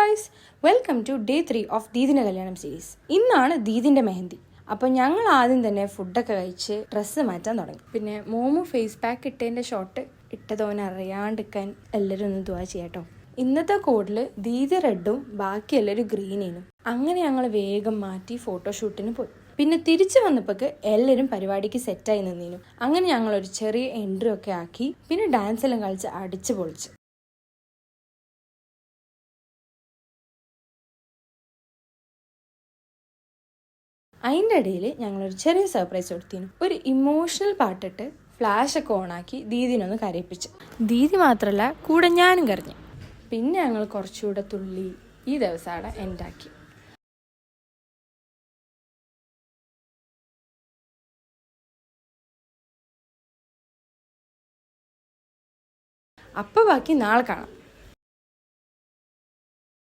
Guys, welcome to day 3 of ദീദിൻ്റെ കല്യാണം series. ഇന്നാണ് ദീദിൻ്റെ മെഹന്തി. അപ്പോൾ ഞങ്ങൾ ആദ്യം തന്നെ ഫുഡൊക്കെ കഴിച്ച് ഡ്രസ്സ് മാറ്റാൻ തുടങ്ങി. പിന്നെ മോമു ഫേസ് പാക്ക് ഇട്ടതിൻ്റെ ഷോട്ട് ഇട്ടതോനെ അറിയാണ്ടിരിക്കാൻ എല്ലാവരും ഒന്ന് ദുആ ചെയ്യാട്ടോ. ഇന്നത്തെ കോഡിൽ ദീദി റെഡും ബാക്കി എല്ലാവരും ഗ്രീനേനും. അങ്ങനെ ഞങ്ങൾ വേഗം മാറ്റി ഫോട്ടോഷൂട്ടിന് പോയി. പിന്നെ തിരിച്ചു വന്നപ്പോഴേക്ക് എല്ലാവരും പരിപാടിക്ക് സെറ്റായി നിന്നീനു. അങ്ങനെ ഞങ്ങളൊരു ചെറിയ എൻട്രി ഒക്കെ ആക്കി പിന്നെ ഡാൻസ് എല്ലാം കളിച്ച് അടിച്ചു പൊളിച്ച്. അതിൻ്റെ ഇടയിൽ ഞങ്ങളൊരു ചെറിയ സർപ്രൈസ് കൊടുത്തിരുന്നു. ഒരു ഇമോഷണൽ പാട്ടിട്ട് ഫ്ലാഷൊക്കെ ഓണാക്കി ദീദിനൊന്ന് കരയിപ്പിച്ചു. ദീദി മാത്രമല്ല, കൂടെ ഞാനും കരഞ്ഞു. പിന്നെ ഞങ്ങൾ കുറച്ചുകൂടെ തുള്ളി ഈ ദിവസം അവിടെ എൻഡാക്കി. അപ്പോൾ ബാക്കി നാളെ കാണാം.